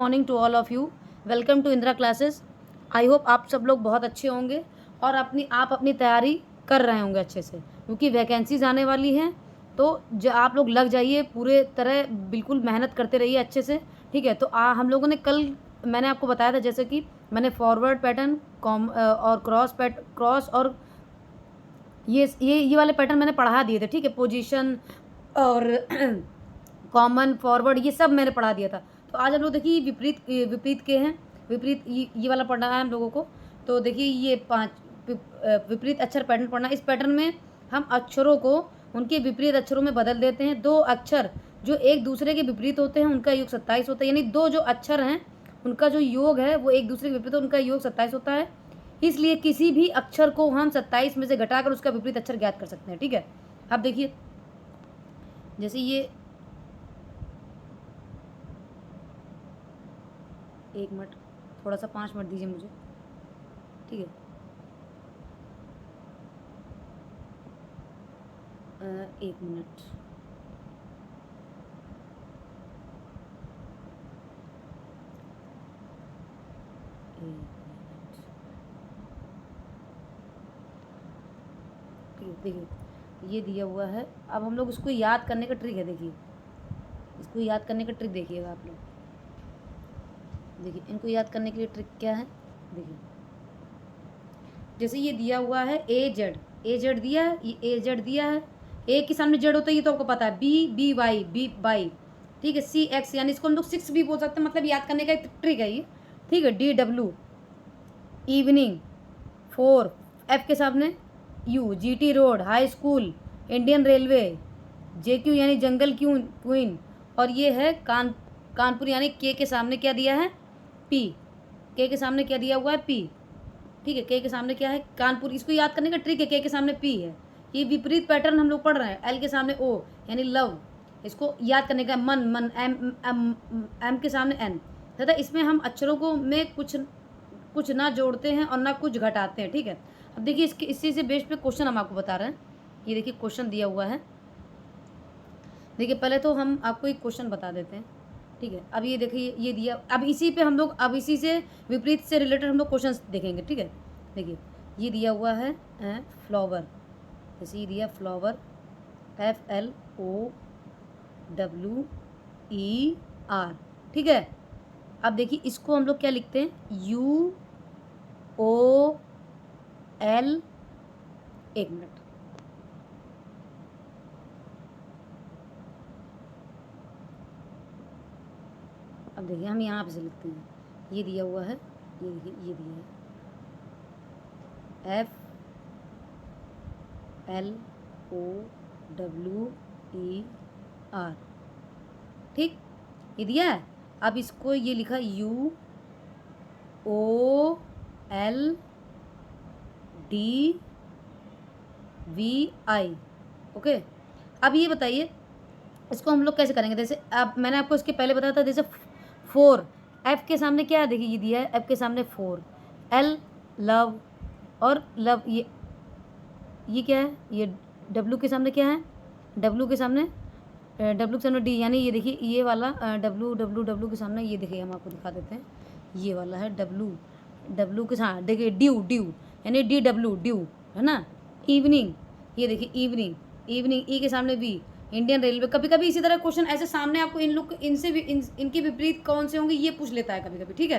Morning to all of you. Welcome to Indira classes. I hope आप सब लोग बहुत अच्छे होंगे और अपनी तैयारी कर रहे होंगे अच्छे से, क्योंकि वैकेंसीज आने वाली हैं। तो जो आप लोग लग जाइए पूरे तरह, बिल्कुल मेहनत करते रहिए अच्छे से। ठीक है, तो हम लोगों ने कल मैंने आपको बताया था, जैसे कि मैंने फॉरवर्ड पैटर्न और क्रॉस और ये वाले पैटर्न मैंने पढ़ा दिए थे। ठीक है, पोजीशन और कॉमन फॉरवर्ड ये सब मैंने पढ़ा दिया था। तो आज हम लोग देखिए विपरीत के हैं। विपरीत ये वाला पढ़ना है हम लोगों को। तो देखिए ये 5 विपरीत अक्षर पैटर्न पढ़ना। इस पैटर्न में हम अक्षरों को उनके विपरीत अक्षरों में बदल देते हैं। दो अक्षर जो एक दूसरे के विपरीत होते हैं उनका योग 27 होता है, यानी दो जो अक्षर हैं उनका जो योग है वो एक दूसरे के विपरीत, उनका योग 27 होता है। इसलिए किसी भी अक्षर को हम 27 में से घटाकर उसका विपरीत अक्षर ज्ञात कर सकते हैं। ठीक है, अब देखिए जैसे ये 1 मिनट, थोड़ा सा 5 मिनट दीजिए मुझे। ठीक है, 1 मिनट। ठीक है, देखिए ये दिया हुआ है। अब हम लोग इसको याद करने का ट्रिक है। देखिए इसको याद करने का ट्रिक देखिएगा आप लोग। देखिए इनको याद करने के लिए ट्रिक क्या है। देखिए जैसे ये दिया हुआ है ए जेड दिया है, ये ए जेड दिया है। ए के सामने जेड होता है, ये तो आपको पता है। B Y. ठीक है, सी एक्स, यानी इसको हम लोग 6 भी बोल सकते हैं, मतलब याद करने का एक ट्रिक है ये। ठीक है, डी डब्ल्यू इवनिंग 4, एफ के सामने you, G T road, high school, Indian railway, J Q यानी जंगल क्वीन, और ये है कानपुर, यानी के सामने क्या दिया है, पी। के सामने क्या दिया हुआ है, पी। ठीक है, के सामने क्या है, कानपुर। इसको याद करने का ट्रिक है, के सामने पी है। ये विपरीत पैटर्न हम लोग पढ़ रहे हैं। एल के सामने ओ यानी लव, इसको याद करने का। मन एम के सामने एन, तथा इसमें हम अक्षरों को में कुछ ना जोड़ते हैं और ना कुछ घटाते हैं। ठीक है, अब देखिए इसी से बेस पे क्वेश्चन हम आपको बता रहे हैं। ये देखिए क्वेश्चन दिया हुआ है। देखिए पहले तो हम आपको एक क्वेश्चन बता देते हैं। ठीक है, अब ये देखिए ये दिया। अब इसी पे हम लोग अब इसी से विपरीत से रिलेटेड हम लोग क्वेश्चन देखेंगे। ठीक है, देखिए ये दिया हुआ है फ्लावर। जैसे ये दिया फ्लावर, FLOWER। ठीक है, अब देखिए इसको हम लोग क्या लिखते हैं, UOL। 1 मिनट। अब देखिए हम यहाँ पे से लिखते हैं। ये दिया हुआ है, ये देखिए ये दिया है FLOWER। ठीक, ये दिया है। अब इसको ये लिखा UOLDVI। ओके, अब ये बताइए इसको हम लोग कैसे करेंगे। जैसे अब मैंने आपको इसके पहले बताया था, जैसे 4, एफ के सामने क्या है, देखिए ये दिया है, एफ के सामने 4, एल लव, और लव ये क्या है, ये डब्ल्यू के सामने क्या है, डब्ल्यू के सामने डी, यानी ये देखिए ये वाला डब्ल्यू के सामने, ये देखिए हम आपको दिखा देते हैं। ये वाला है डब्ल्यू के साथ, देखिए ड्यू यानी ड्यू है ना। इवनिंग, ये देखिए इवनिंग ई के सामने बी, इंडियन रेलवे। कभी कभी इसी तरह क्वेश्चन ऐसे सामने आपको इन लोग इनसे भी इनके विपरीत कौन से होंगे ये पूछ लेता है कभी कभी। ठीक है,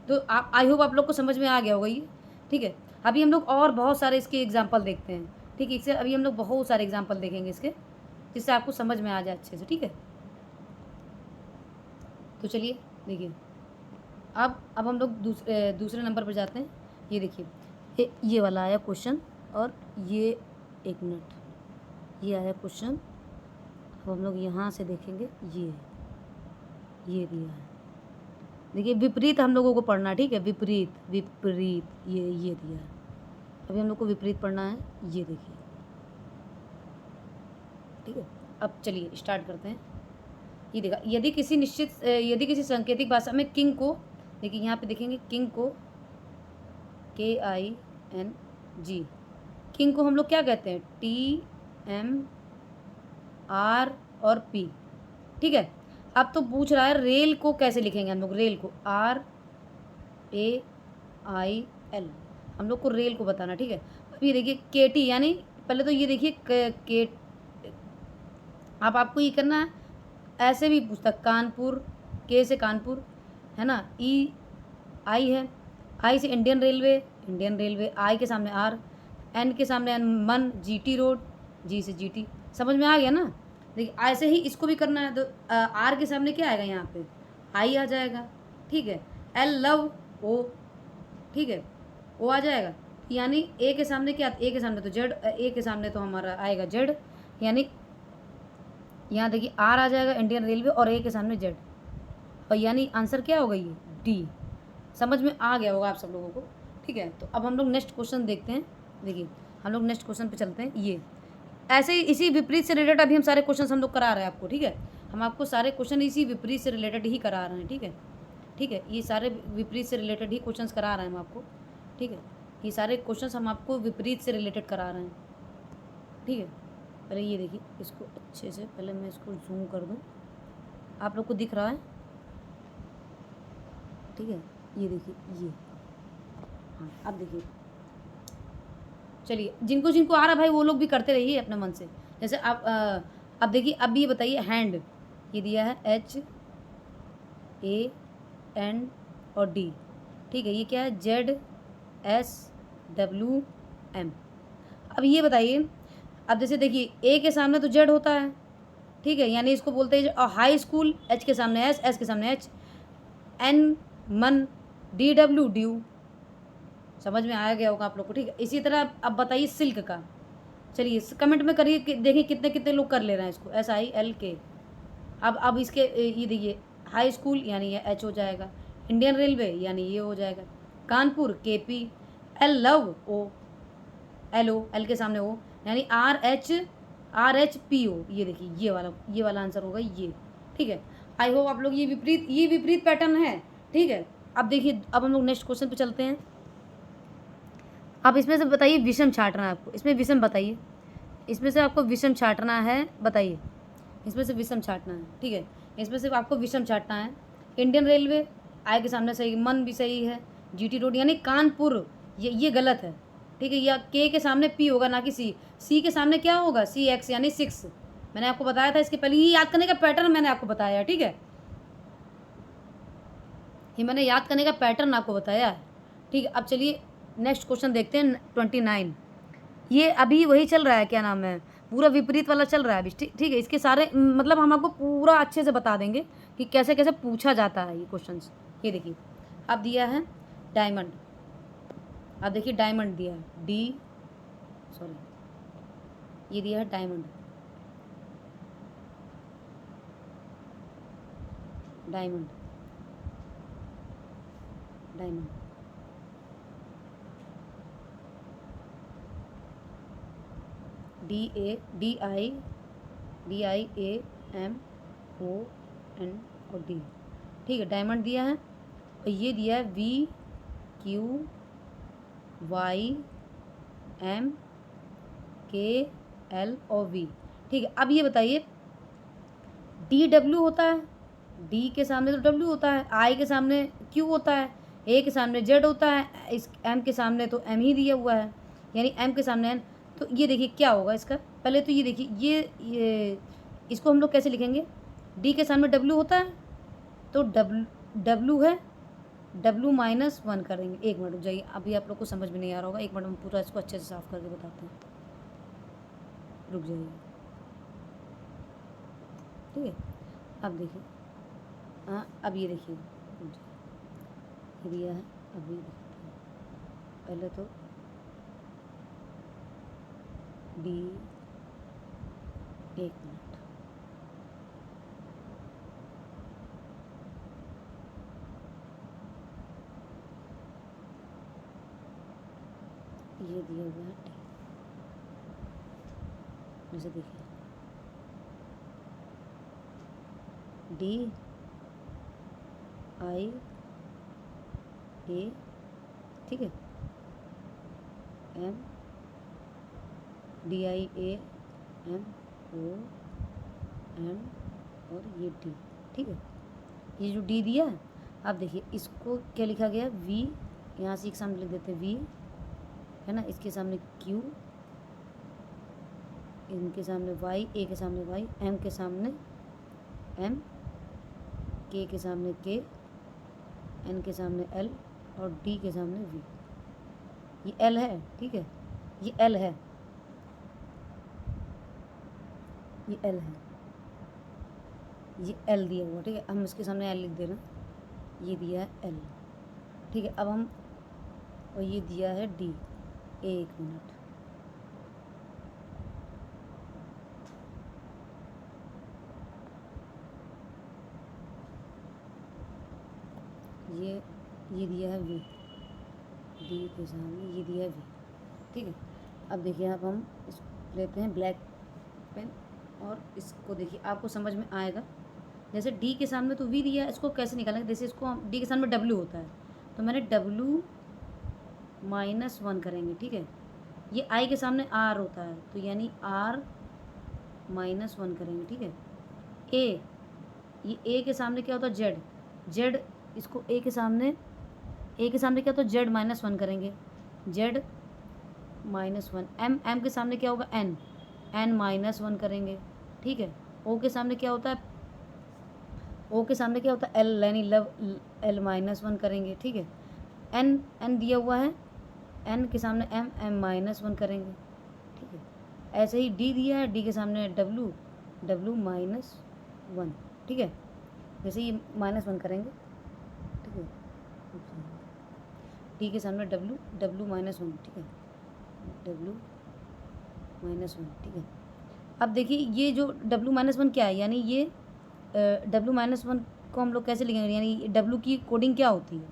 तो आप आई होप आप लोग को समझ में आ गया होगा ये। ठीक है, अभी हम लोग और बहुत सारे इसके एग्जाम्पल देखते हैं। ठीक है, इससे अभी हम लोग बहुत सारे एग्जाम्पल देखेंगे इसके, जिससे आपको समझ में आ जाए अच्छे से। ठीक है, तो चलिए देखिए अब हम लोग दूसरे नंबर पर जाते हैं। ये देखिए ये वाला आया क्वेश्चन, और ये 1 मिनट, ये आया क्वेश्चन। अब हम लोग यहाँ से देखेंगे, ये दिया है। देखिए विपरीत हम लोगों को पढ़ना है। ठीक है, विपरीत ये दिया है। अभी हम लोग को विपरीत पढ़ना है। ये देखिए, ठीक है, अब चलिए स्टार्ट करते हैं। ये देखा, यदि किसी सांकेतिक भाषा में किंग को, देखिए यहाँ पे देखेंगे किंग को, KING, किंग को हम लोग क्या कहते हैं, TMR और P। ठीक है, अब तो पूछ रहा है रेल को कैसे लिखेंगे हम लोग, रेल को RAIL, हम लोग को रेल को बताना, ठीक है। अब ये देखिए KT, यानी पहले तो ये देखिए के, अब आपको ये करना है, ऐसे भी पूछता कानपुर, K से कानपुर है ना, आई है, आई से इंडियन रेलवे, इंडियन रेलवे, आई के सामने R, N के सामने N, मन, GT रोड, G से GT, समझ में आ गया ना। देखिए ऐसे ही इसको भी करना है, तो R के सामने क्या आएगा यहाँ पे, आई आ जाएगा, ठीक है। L लव, O, ठीक है, O आ जाएगा, यानी A के सामने क्या, A के सामने तो Z, A के सामने तो हमारा आएगा Z, यानी यहाँ देखिए R आ जाएगा इंडियन रेलवे और A के सामने Z, और यानी आंसर क्या होगा, ये D। समझ में आ गया होगा आप सब लोगों को, ठीक है। तो अब हम लोग नेक्स्ट क्वेश्चन देखते हैं। देखिए हम लोग नेक्स्ट क्वेश्चन पे चलते हैं। ये ऐसे ही इसी विपरीत से रिलेटेड अभी हम सारे क्वेश्चन हम लोग करा रहे हैं आपको, ठीक है। हम आपको सारे क्वेश्चन इसी विपरीत से रिलेटेड ही करा रहे हैं, ठीक है, ठीक है। ये सारे विपरीत से रिलेटेड ही क्वेश्चन करा रहे हैं हम आपको, ठीक है। ये सारे क्वेश्चन हम आपको विपरीत से रिलेटेड करा रहे हैं, ठीक है। पहले ये देखिए इसको अच्छे से, पहले मैं इसको जूम कर दूँ, आप लोग को दिख रहा है, ठीक है। ये देखिए ये, हाँ अब देखिए, चलिए जिनको जिनको आ रहा भाई वो लोग भी करते रहिए अपने मन से। जैसे आप अब देखिए, अब ये बताइए हैंड, ये दिया है HAN और D, ठीक है। ये क्या है, ZSWM। अब ये बताइए, अब जैसे देखिए A के सामने तो Z होता है, ठीक है, यानी इसको बोलते हैं और हाई स्कूल, H के सामने S, S के सामने H, N मन, DW ड्यू, समझ में आया गया होगा आप लोग को, ठीक है। इसी तरह अब बताइए सिल्क का, चलिए कमेंट में करिए कि देखिए कितने कितने लोग कर ले रहे हैं इसको, SILK। अब इसके ये देखिए हाई स्कूल यानी ये H हो जाएगा, इंडियन रेलवे यानी ये हो जाएगा, Kanpur KP, L love O, LO, L के सामने O, यानी RHPO, ये देखिए ये वाला आंसर होगा ये, ठीक है। आई होप आप लोग ये विपरीत पैटर्न है, ठीक है। अब देखिए अब हम लोग नेक्स्ट क्वेश्चन पे चलते हैं। अब इसमें से बताइए विषम छांटना है आपको, इसमें विषम बताइए, इसमें से आपको विषम छांटना है, बताइए इसमें से विषम छांटना है, ठीक है। इसमें से आपको विषम छांटना है, इंडियन रेलवे आई के सामने सही, मन भी सही है, GT रोड यानी कानपुर, ये गलत है, ठीक है। या K के सामने P होगा ना कि C के सामने क्या होगा, CX यानी 6, मैंने आपको बताया था इसके पहले, ये याद करने का पैटर्न मैंने आपको बताया, ठीक है, ये मैंने याद करने का पैटर्न आपको बताया है, ठीक है। अब चलिए नेक्स्ट क्वेश्चन देखते हैं 29। ये अभी वही चल रहा है, क्या नाम है, पूरा विपरीत वाला चल रहा है अभी, ठीक है। इसके सारे मतलब हम आपको पूरा अच्छे से बता देंगे कि कैसे कैसे पूछा जाता है ये क्वेश्चंस। ये देखिए अब दिया है डायमंड, अब देखिए डायमंड दिया है ये दिया है डायमंड, डायमंड डायमंड DIAMON और D, ठीक है, डायमंड दिया है। और ये दिया है VQYMKL और V, ठीक है। अब ये बताइए DW होता है, D के सामने तो W होता है, I के सामने Q होता है, A के सामने Z होता है, इस M के सामने तो M ही दिया हुआ है, यानी M के सामने N। तो ये देखिए क्या होगा इसका, पहले तो ये देखिए ये इसको हम लोग कैसे लिखेंगे, D के सामने W होता है तो W है, W-1 करेंगे। एक मिनट रुक जाइए, अभी आप लोग को समझ में नहीं आ रहा होगा, एक मिनट में पूरा इसको अच्छे से साफ करके बताते हैं, रुक जाइए, ठीक है। अब देखिए हाँ, अब ये देखिए ये दिया है, अब ये देखते हैं, पहले तो D, एक मिनट, ये दिया हुआ है T, जैसे देखिए DIA, ठीक है, DIAMON और ये D, ठीक है, ये जो डी दिया है, अब देखिए इसको क्या लिखा गया, वी, यहाँ से एक सामने लिख देते वी, है ना, इसके सामने क्यू, इनके सामने वाई, ए के सामने वाई, एम के सामने एम, के सामने के, एन के सामने एल और डी के सामने वी। ये एल है, ठीक है, ये एल है, ये एल है, ये एल दिया हुआ, ठीक है, हम इसके सामने एल लिख दे रहे हैं, ये दिया है एल, ठीक है। अब हम, और ये दिया है डी, एक मिनट, ये दिया है वी, डी के सामने ये दिया है वी, ठीक है। अब देखिए, अब हम इस लेते हैं ब्लैक पेन और इसको देखिए, आपको समझ में आएगा। जैसे डी के सामने तो वी दिया है, इसको कैसे निकालेंगे, जैसे इसको हम डी के सामने डब्ल्यू होता है, तो मैंने डब्ल्यू -1 करेंगे, ठीक है। ये आई के सामने आर होता है, तो यानी आर -1 करेंगे, ठीक है। ए, ये ए के सामने क्या होता है, जेड, जेड, इसको ए के सामने क्या होता है, जेड -1 करेंगे, जेड -1। एम के सामने क्या होगा, एन -1 करेंगे, ठीक है। ओ के सामने क्या होता है, एल, यानी लव, एल -1 करेंगे, ठीक है। एन दिया हुआ है, एन के सामने एम -1 करेंगे, ठीक है। ऐसे ही डी दिया है, डी के सामने डब्लू -1, ठीक है। जैसे ये -1 करेंगे, ठीक है, डी के सामने डब्लू -1, ठीक है, डब्लू -1, ठीक है। अब देखिए, ये जो डब्लू -1 क्या है, यानी ये डब्लू -1 को हम लोग कैसे लिखेंगे, यानी डब्लू की कोडिंग क्या होती है,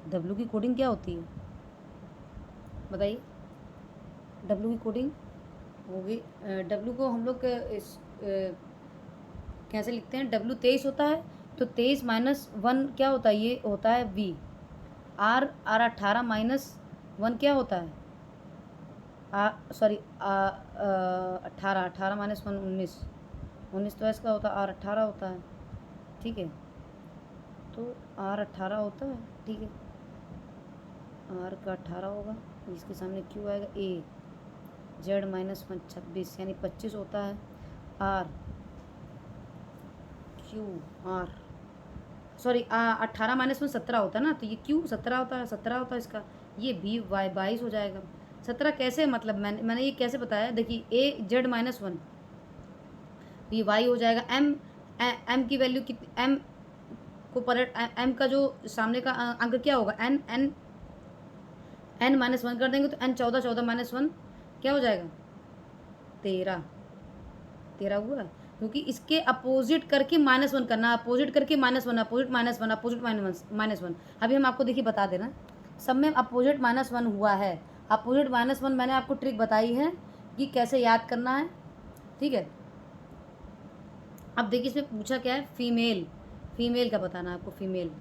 डब्लू की कोडिंग क्या होती है, बताइए। डब्लू की कोडिंग होगी, डब्लू को हम लोग कैसे लिखते हैं, डब्लू 23 होता है, तो 23 -1 क्या होता है, ये होता है वी। आर 18 -1 क्या होता है, सॉरी 18 -1 19 तो इसका होता है, आर 18 होता है, ठीक है। तो आर 18 होता है, ठीक है, आर का 18 होगा, इसके सामने क्यू आएगा, ए, जेड -1 26 यानी 25 होता है, आर क्यू, आर सॉरी 18 -1 17 होता है ना, तो ये क्यू 17 होता है, 17 होता है इसका, ये बी वाई 22 हो जाएगा। 17 कैसे, मतलब मैंने ये कैसे बताया, देखिए ए जेड -1, ये वाई हो जाएगा। एम की वैल्यू कितनी, एम को पर एम का जो सामने का अंक क्या होगा, एन -1 कर देंगे, तो एन 14 -1 क्या हो जाएगा, 13 हुआ, क्योंकि इसके अपोजिट करके -1 करना, अपोजिट करके -1, अपोजिट -1। अभी हम आपको देखिए बता देना, सब में अपोजिट -1 हुआ है। अपोजिट -1 मैंने आपको ट्रिक बताई है कि कैसे याद करना है, ठीक है। अब देखिए इसमें पूछा क्या है, फीमेल का बताना है आपको, फीमेल,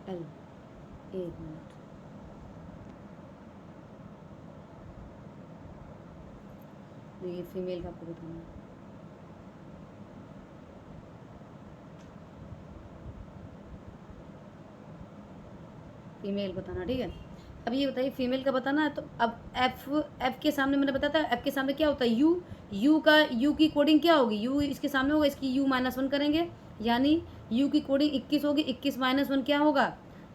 एल, एक मिनट, ये फीमेल का आपको बताना है, फीमेल बताना, ठीक है। अब ये बताइए फीमेल का बताना है, तो अब एफ के सामने मैंने बताया था, एफ के सामने क्या होता है, यू की कोडिंग क्या होगी, यू इसके सामने होगा, इसकी यू -1 करेंगे, यानी यू की कोडिंग 21 होगी, 21 -1 क्या होगा,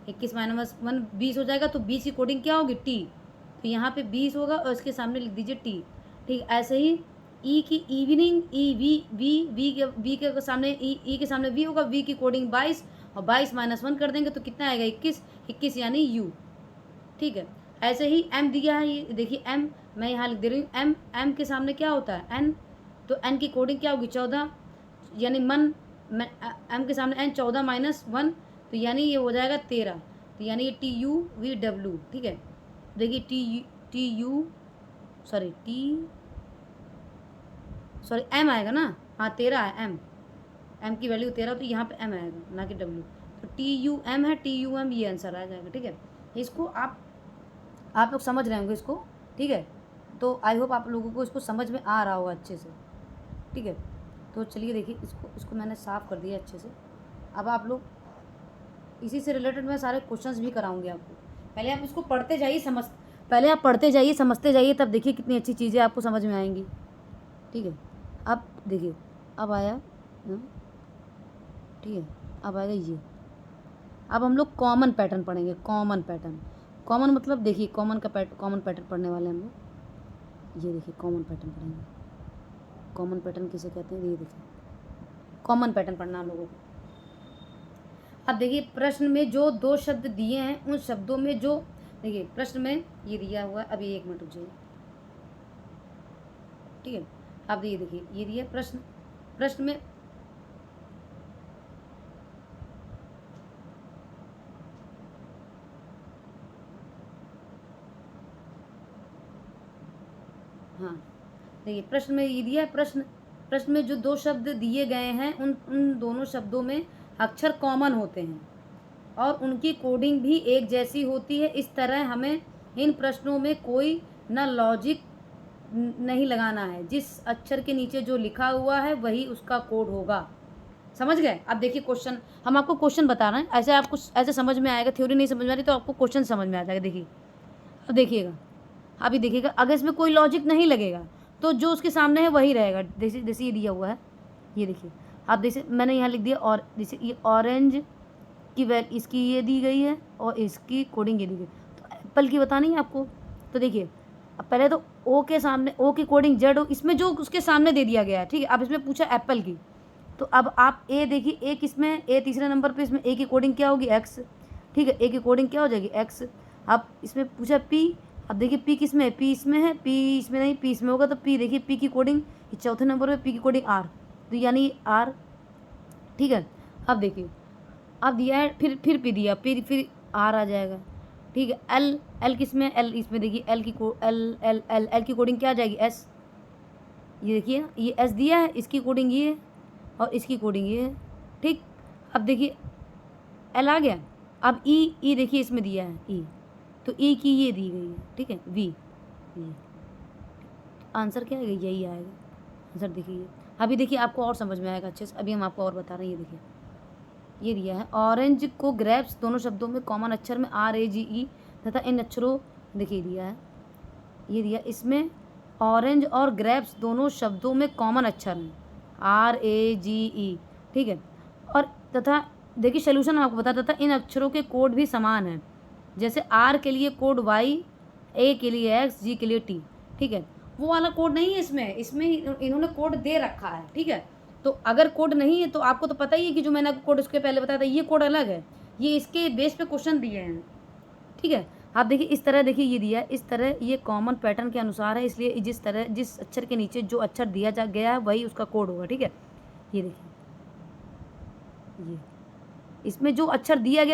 21 -1 20 हो जाएगा, तो 20 की कोडिंग क्या होगी, टी, तो यहाँ पे 20 होगा और इसके सामने लिख दीजिए टी, ठीक। ऐसे ही ई की इवनिंग, ई वी के सामने ई के सामने वी होगा, वी की कोडिंग 22 और 22 -1 कर देंगे तो कितना आएगा, 21 यानी यू, ठीक है। ऐसे ही एम दिया है, ये देखिए एम, मैं यहाँ लिख दे रही हूँ, एम के सामने क्या होता है, एन, तो एन की कोडिंग क्या होगी, 14, यानी एम के सामने एन 14 -1, तो यानी ये हो जाएगा 13, तो यानी ये TUVW, ठीक है। देखिए सॉरी एम आएगा ना, हाँ 13 है, एम की वैल्यू 13, तो यहाँ पे एम आएगा ना कि डब्ल्यू, तो TUM है, TUM ये आंसर आ जाएगा, ठीक है। इसको आप लोग समझ रहे होंगे इसको, ठीक है। तो आई होप आप लोगों को इसको समझ में आ रहा होगा अच्छे से, ठीक है। तो चलिए देखिए, इसको मैंने साफ़ कर दिया अच्छे से। अब आप लोग इसी से रिलेटेड मैं सारे क्वेश्चंस भी कराऊंगी आपको। पहले आप इसको पढ़ते जाइए, पहले आप पढ़ते जाइए, समझते जाइए, तब देखिए कितनी अच्छी चीज़ें आपको समझ में आएंगी, ठीक है। अब देखिए, अब आया, ठीक है, अब आएगा ये। अब हम लोग कॉमन पैटर्न पढ़ेंगे। कॉमन पैटर्न, कॉमन मतलब देखिए, कॉमन पैटर्न पढ़ने वाले हम लोग। ये देखिए कॉमन पैटर्न पढ़ेंगे। कॉमन पैटर्न किसे कहते हैं, ये देखिए कॉमन पैटर्न पढ़ना हम लोगों को। अब देखिए, प्रश्न में जो 2 शब्द दिए हैं, उन शब्दों में जो, देखिए प्रश्न में ये दिया हुआ है, अभी 1 मिनट रुक जाइए, ठीक है। अब ये देखिए, ये दिया प्रश्न में हाँ, देखिए प्रश्न में ये दिया है, प्रश्न में जो 2 शब्द दिए गए हैं, उन दोनों शब्दों में अक्षर कॉमन होते हैं और उनकी कोडिंग भी एक जैसी होती है। इस तरह हमें इन प्रश्नों में कोई न लॉजिक नहीं लगाना है। जिस अक्षर के नीचे जो लिखा हुआ है वही उसका कोड होगा। समझ गए? अब देखिए क्वेश्चन, हम आपको क्वेश्चन बता रहे हैं, ऐसे आपको ऐसे समझ में आएगा। थ्योरी नहीं समझ में आ रही तो आपको क्वेश्चन समझ में आ जाएगा। देखिए, अब देखिएगा, अभी देखिएगा, अगर इसमें कोई लॉजिक नहीं लगेगा तो जो उसके सामने है वही रहेगा। जैसे ये दिया हुआ है, ये देखिए, आप जैसे मैंने यहाँ लिख दिया, और जैसे ये ऑरेंज की इसकी ये दी गई है और इसकी कोडिंग ये दी गई। तो एप्पल की बतानी है आपको। तो देखिए, अब पहले तो ओ के सामने, ओ की कोडिंग जेड हो, इसमें जो उसके सामने दे दिया गया है, ठीक है। अब इसमें पूछा एप्पल की, तो अब आप ए देखिए, ए किसमें, ए तीसरे नंबर पे, इसमें ए की कोडिंग क्या होगी, एक्स, ठीक है। ए की कोडिंग क्या हो जाएगी, एक्स। अब इसमें पूछा पी, अब देखिए पी किसमें है, पी इसमें है, पी इसमें नहीं, पी इसमें होगा, तो पी देखिए, पी की कोडिंग चौथे नंबर पे, पी की कोडिंग आर, तो यानी आर, ठीक है। अब देखिए, अब दिया है, फिर पी दिया, फिर आर आ जाएगा, ठीक है। एल किसमें, एल इसमें देखिए, एल की कोडिंग क्या आ जाएगी, एस। ये देखिए, ये एस दिया है, इसकी कोडिंग ये है और इसकी कोडिंग ये है, ठीक। अब देखिए एल आ गया। अब ई देखिए इसमें दिया है ई, तो ई की ये दी गई है, ठीक है, वी। ये आंसर क्या आएगा, यही आएगा आंसर। देखिए, अभी देखिए आपको और समझ में आएगा अच्छे से। अभी हम आपको और बता रहे हैं। ये देखिए, ये दिया है, ऑरेंज को ग्रेप्स दोनों शब्दों में कॉमन अक्षर में RAGE तथा इन अक्षरों, देखिए दिया है, ये दिया, इसमें ऑरेंज और ग्रेप्स दोनों शब्दों में कॉमन अक्षर हैं, RAGE, ठीक है। और तथा देखिए सोल्यूशन आपको बता, तथा इन अक्षरों के कोड भी समान हैं। जैसे R के लिए कोड Y, A के लिए X, G के लिए T, ठीक है। वो वाला कोड नहीं है इसमें इन्होंने कोड दे रखा है, ठीक है। तो अगर कोड नहीं है तो आपको तो पता ही है कि जो मैंने आपको कोड उसके पहले बताया था, ये कोड अलग है, ये इसके बेस पे क्वेश्चन दिए हैं, ठीक है। आप देखिए इस तरह, देखिए ये दिया है इस तरह, ये कॉमन पैटर्न के अनुसार है, इसलिए जिस अक्षर के नीचे जो अक्षर दिया जा गया है वही उसका कोड होगा, ठीक है। ये देखिए, ये इसमें जो अक्षर दिया गया